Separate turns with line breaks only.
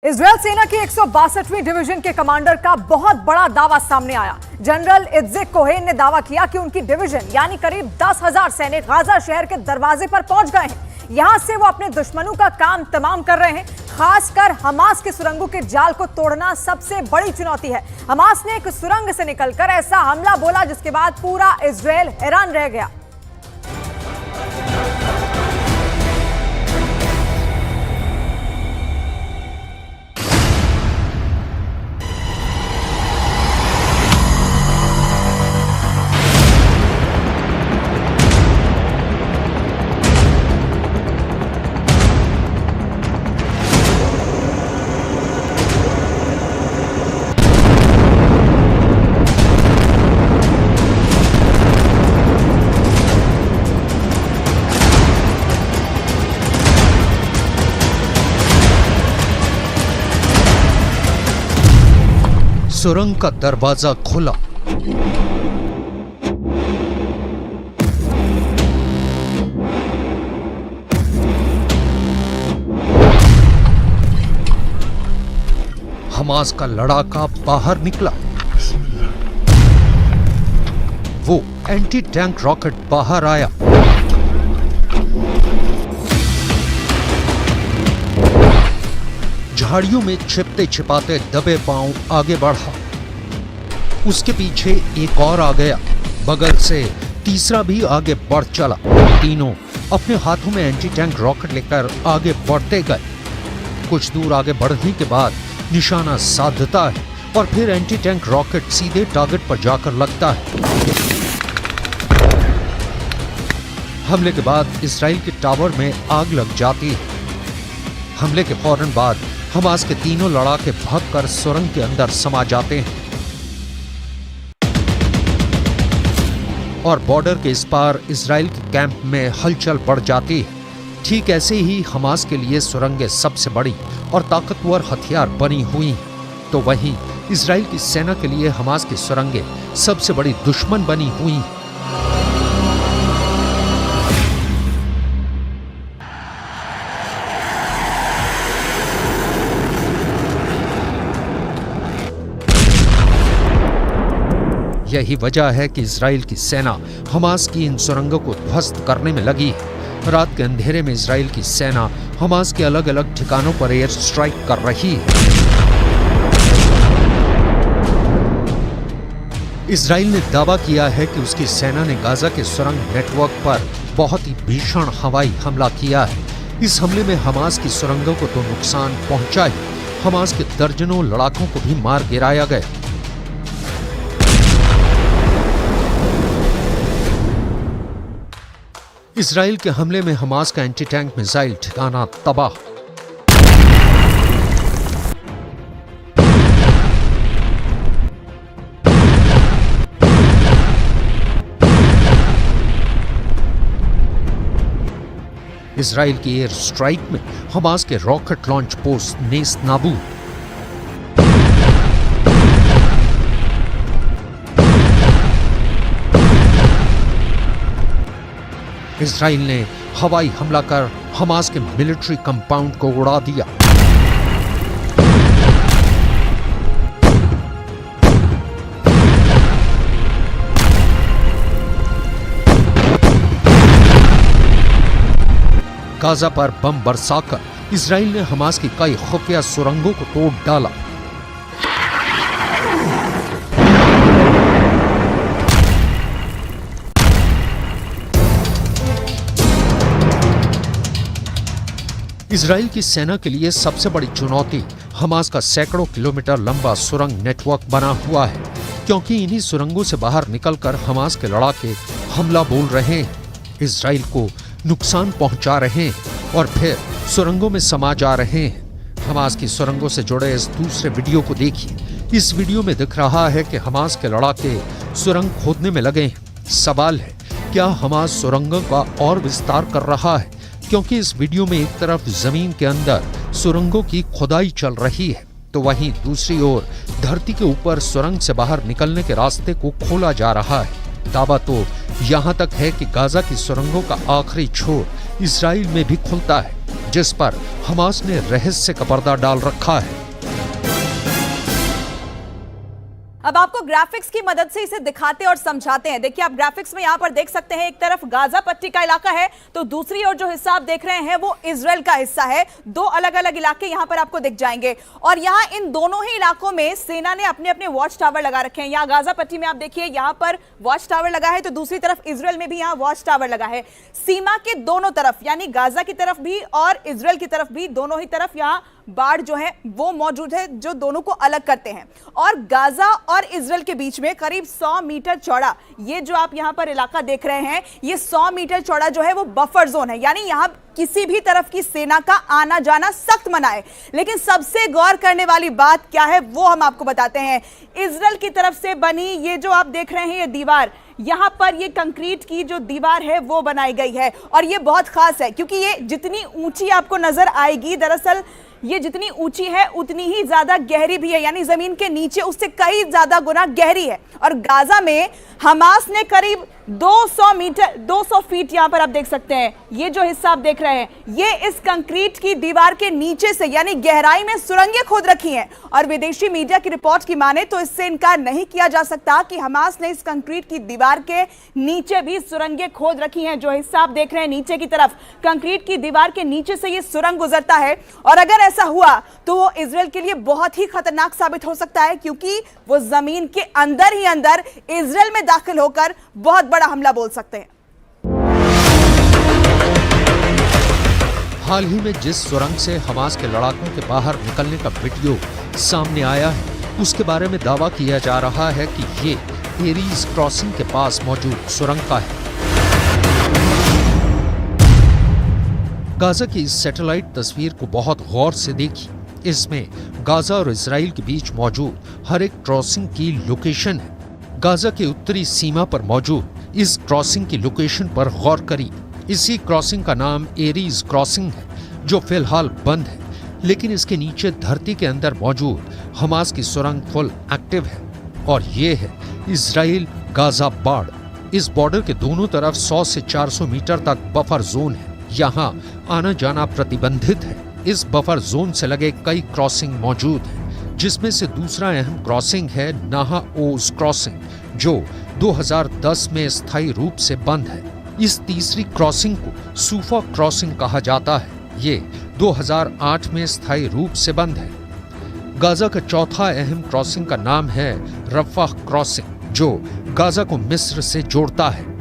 Israel सेना की 162वीं division के कमांडर का बहुत बड़ा दावा सामने आया। जनरल इत्ज़ेक कोहेन ने दावा किया कि उनकी डिवीजन यानी करीब 10,000 सैनिक गाजा शहर के दरवाजे पर पहुंच गए हैं। यहां से वो अपने दुश्मनों का काम तमाम कर रहे हैं। खासकर हमास के सुरंगों के जाल को तोड़ना सबसे बड़ी चुनौती है। हमास ने एक सुरंग से निकलकर ऐसा हमला बोला जिसके बाद पूरा इजरायल हैरान रह गया।
सुरंग का दरवाजा खुला। हमास का लड़ाका बाहर निकला। वो एंटी टैंक रॉकेट बाहर आया। झाड़ियों में छिपते छिपाते दबे पांव आगे बढ़ा। उसके पीछे एक और आ गया। बगल से तीसरा भी आगे बढ़ चला। तीनों अपने हाथों में एंटी टैंक रॉकेट लेकर आगे बढ़ते गए। कुछ दूर आगे बढ़ने के बाद निशाना साधता है और फिर एंटी टैंक रॉकेट सीधे टारगेट पर जाकर लगता है। हमले के बाद इजराइल के टावर में आग लग जाती है। हमले के फौरन बाद हमास के तीनों लड़ाके भागकर सुरंग के अंदर समा जाते हैं और बॉर्डर के इस पार इजराइल के कैंप में हलचल बढ़ जाती है। ठीक ऐसे ही हमास के लिए सुरंगें सबसे बड़ी और ताकतवर हथियार बनी हुई हैं, तो वहीं इजराइल की सेना के लिए हमास की सुरंगें सबसे बड़ी दुश्मन बनी हुई हैं। यही वजह है कि इजराइल की सेना हमास की इन सुरंगों को ध्वस्त करने में लगी है। रात के अंधेरे में इजराइल की सेना हमास के अलग अलग ठिकानों पर एयर स्ट्राइक कर रही है। इजराइल ने दावा किया है कि उसकी सेना ने गाजा के सुरंग नेटवर्क पर बहुत ही भीषण हवाई हमला किया है। इस हमले में हमास की सुरंगों को तो नुकसान पहुंचा ही, हमास के दर्जनों लड़ाकों को भी मार गिराया गया। इजराइल के हमले में हमास का एंटी टैंक मिसाइल ठिकाना तबाह। इजराइल की एयर स्ट्राइक में हमास के रॉकेट लॉन्च पोस्ट नेस्त नाबूद। इजराइल ने हवाई हमला कर हमास के मिलिट्री कंपाउंड को उड़ा दिया। गाजा पर बम बरसाकर इजराइल ने हमास की कई खुफिया सुरंगों को तोड़ डाला। इजराइल की सेना के लिए सबसे बड़ी चुनौती हमास का सैकड़ों किलोमीटर लंबा सुरंग नेटवर्क बना हुआ है, क्योंकि इन्हीं सुरंगों से बाहर निकलकर हमास के लड़ाके हमला बोल रहे हैं, इजराइल को नुकसान पहुंचा रहे हैं और फिर सुरंगों में समा जा रहे हैं। हमास की सुरंगों से जुड़े इस दूसरे वीडियो को देखिए। इस वीडियो में दिख रहा है कि हमास के लड़ाके सुरंग खोदने में लगे हैं। सवाल है, क्या हमास सुरंगों का और विस्तार कर रहा है? क्योंकि इस वीडियो में एक तरफ जमीन के अंदर सुरंगों की खुदाई चल रही है, तो वहीं दूसरी ओर धरती के ऊपर सुरंग से बाहर निकलने के रास्ते को खोला जा रहा है। दावा तो यहाँ तक है कि गाजा की सुरंगों का आखिरी छोर इजराइल में भी खुलता है। जिस पर हमास ने रहस्य का पर्दा डाल रखा है।
अब आपको ग्राफिक्स की मदद से इसे दिखाते और समझाते हैं। देखिए, आप ग्राफिक्स में यहां पर देख सकते हैं, एक तरफ गाजा पट्टी का इलाका है तो दूसरी ओर जो हिस्सा आप देख रहे हैं वो इजराइल का हिस्सा है। दो अलग अलग इलाके यहां पर आपको दिख जाएंगे और यहां इन दोनों ही इलाकों में सेना ने अपने अपने वॉच टावर लगा रखे हैं। यहां गाजा पट्टी में आप देखिए, यहां पर वॉच टावर लगा है तो दूसरी तरफ इजराइल में भी यहां वॉच टावर लगा है। सीमा के दोनों तरफ, यानी गाजा की तरफ भी और इजराइल की तरफ भी, दोनों ही तरफ यहां बाड़ जो है वो मौजूद है जो दोनों को अलग करते हैं। और गाजा और इजराइल के बीच में करीब 100 मीटर चौड़ा ये जो आप यहां पर इलाका देख रहे हैं, ये 100 मीटर चौड़ा जो है वो बफर जोन है, यानी यहां किसी भी तरफ की सेना का आना जाना सख्त मना है। लेकिन सबसे गौर करने वाली बात क्या है वो हम आपको बताते हैं। इजराइल की तरफ से बनी ये जो आप देख रहे हैं ये दीवार, यहां पर ये कंक्रीट की जो दीवार है वो बनाई गई है और ये बहुत खास है क्योंकि ये जितनी ऊंची आपको नजर आएगी, दरअसल ये जितनी ऊंची है उतनी ही ज्यादा गहरी भी है, यानी जमीन के नीचे उससे कई ज्यादा गुना गहरी है। और गाजा में हमास ने करीब 200 फीट यहां पर आप देख सकते हैं, ये जो हिस्सा आप देख रहे हैं ये इस कंक्रीट की दीवार के नीचे से यानी गहराई में सुरंगें खोद रखी हैं। और विदेशी मीडिया की रिपोर्ट की माने तो इससे इनकार नहीं किया जा सकता कि हमास ने इस कंक्रीट की दीवार के नीचे भी सुरंगें खोद रखी हैं। जो हिस्सा आप देख रहे हैं नीचे की तरफ, कंक्रीट की दीवार के नीचे से ये सुरंग गुजरता है और अगर ऐसा हुआ तो वो इजराइल के लिए बहुत ही खतरनाक साबित हो सकता है क्योंकि वो जमीन के अंदर ही अंदर इजराइल में दाखिल होकर बहुत बड़ा हमला बोल सकते हैं।
हाल ही में जिस सुरंग से हमास के लड़ाकों के बाहर निकलने का वीडियो सामने आया है उसके बारे में दावा किया जा रहा है कि ये एरीज क्रॉसिंग के पास मौजूद सुरंग का है। गाजा की इस सैटेलाइट तस्वीर को बहुत गौर से देखिए। इसमें गाजा और इजराइल के बीच मौजूद हर एक क्रॉसिंग की लोकेशन है। गाजा की उत्तरी सीमा पर मौजूद इस क्रॉसिंग की लोकेशन पर गौर करिए। इसी क्रॉसिंग का नाम एरीज क्रॉसिंग है जो फिलहाल बंद है, लेकिन इसके नीचे धरती के अंदर मौजूद हमास की सुरंग फुल एक्टिव है और ये है इजराइल गाजा बॉर्डर। इस बॉर्डर के दोनों तरफ 100 से 400 मीटर तक बफर जोन है। यहाँ आना जाना प्रतिबंधित है। इस बफर जोन से लगे कई क्रॉसिंग मौजूद हैं, जिसमें से दूसरा अहम क्रॉसिंग है नाहा ओज क्रॉसिंग जो 2010 में स्थायी रूप से बंद है। इस तीसरी क्रॉसिंग को सूफा क्रॉसिंग कहा जाता है। ये 2008 में स्थायी रूप से बंद है। गाजा का चौथा अहम क्रॉसिंग का नाम है रफाह क्रॉसिंग जो गाजा को मिस्र से जोड़ता है।